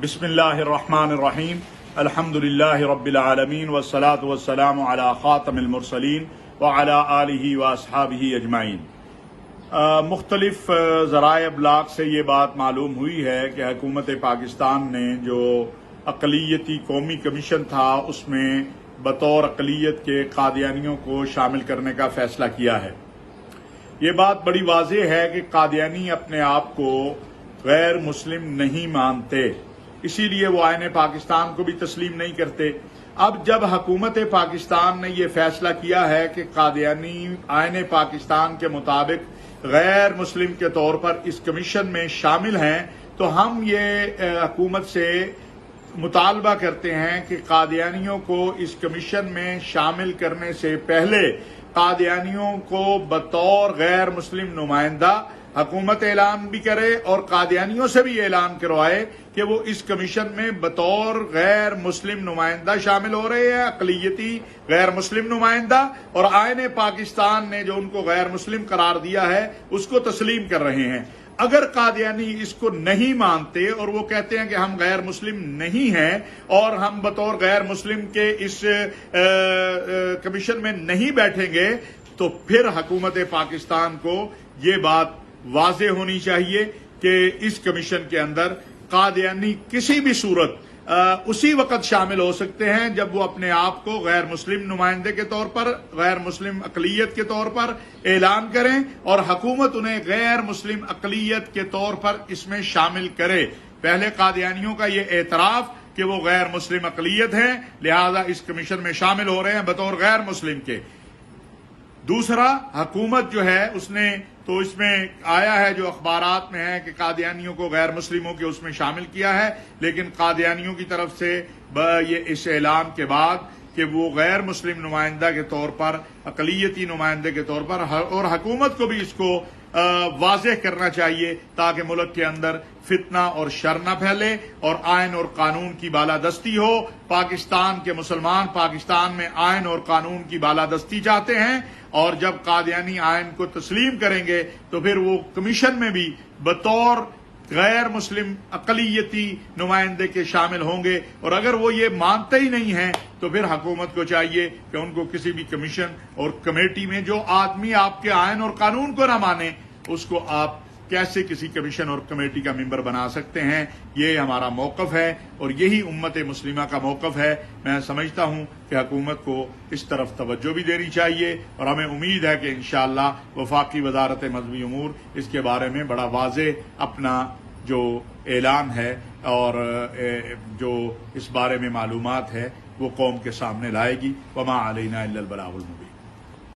बिस्मिल्लाहिर्रहमानिर्रहीम अल्हम्दुलिल्लाहि रब्बिल आलमीन वस्सलातु वस्सलामु अला खातमिल मुरसलीन व अला आलिहि व अस्हाबिहि अजमाइन। मुख्तलिफ ज़राए अबलाग से ये बात मालूम हुई है कि हुकूमत पाकिस्तान ने जो अक़लियती कौमी कमीशन था उसमें बतौर अक़लियत के कादियानियों को शामिल करने का फैसला किया है। ये बात बड़ी वाज़ेह है कि कादियानी अपने आप को गैर मुस्लिम नहीं मानते, इसीलिए वो आईन पाकिस्तान को भी तस्लीम नहीं करते। अब जब हुकूमत पाकिस्तान ने यह फैसला किया है कि कादियानी आईन पाकिस्तान के मुताबिक गैर मुस्लिम के तौर पर इस कमीशन में शामिल हैं, तो हम ये हुकूमत से मुतालबा करते हैं कि कादियानियों को इस कमीशन में शामिल करने से पहले कादियानियों को बतौर गैर मुस्लिम नुमाइंदा हुकूमत ऐलान भी करे और कादियानियों से भी ऐलान करवाए कि वो इस कमीशन में बतौर गैर मुस्लिम नुमाइंदा शामिल हो रहे हैं, अक़लियती गैर मुस्लिम नुमाइंदा, और आईन पाकिस्तान ने जो उनको गैर मुस्लिम करार दिया है उसको तस्लीम कर रहे हैं। अगर कादियानी इसको नहीं मानते और वो कहते हैं कि हम गैर मुस्लिम नहीं हैं और हम बतौर गैर मुस्लिम के इस कमीशन में नहीं बैठेंगे, तो फिर हुकूमत पाकिस्तान को ये बात वाज़ेह होनी चाहिए कि इस कमीशन के अंदर कादियानी किसी भी सूरत उसी वक्त शामिल हो सकते हैं जब वो अपने आप को गैर मुस्लिम नुमाइंदे के तौर पर, गैर मुस्लिम अक़लियत के तौर पर ऐलान करें और हुकूमत उन्हें गैर मुस्लिम अक़लियत के तौर पर इसमें शामिल करे। पहले कादियानियों का ये एतराफ कि वो गैर मुस्लिम अक़लियत है, लिहाजा इस कमीशन में शामिल हो रहे हैं बतौर गैर मुस्लिम के। दूसरा, हुकूमत जो है उसने तो इसमें आया है जो अखबारात में है कि कादियानियों को गैर मुस्लिमों के उसमें शामिल किया है, लेकिन कादियानियों की तरफ से ये इस ऐलान के बाद कि वो गैर मुस्लिम नुमाइंदा के तौर पर, अक़लियती नुमाइंदे के तौर पर, और हुकूमत को भी इसको वाज़ेह करना चाहिए ताकि मुल्क के अंदर फितना और शर न फैले और आयन और कानून की बालादस्ती हो। पाकिस्तान के मुसलमान पाकिस्तान में आयन और कानून की बालादस्ती चाहते हैं, और जब कादियानी आयन को तस्लीम करेंगे तो फिर वो कमीशन में भी बतौर गैर मुस्लिम अक़लियती नुमाइंदे के शामिल होंगे। और अगर वो ये मानते ही नहीं हैं तो फिर हुकूमत को चाहिए कि उनको किसी भी कमीशन और कमेटी में, जो आदमी आपके आयन और कानून को ना माने उसको आप कैसे किसी कमीशन और कमेटी का मेंबर बना सकते हैं। ये हमारा मौक़िफ़ है और यही उम्मत मुस्लिमा का मौक़िफ़ है। मैं समझता हूं कि हुकूमत को इस तरफ तवज्जो भी देनी चाहिए और हमें उम्मीद है कि इंशाअल्लाह वफाकी वज़ारत मज़हबी उमूर इसके बारे में बड़ा वाज़ेह अपना जो ऐलान है और जो इस बारे में मालूमात है वो कौम के सामने लाएगी। वमा अलैना इल्लल बलागुल मुबीन।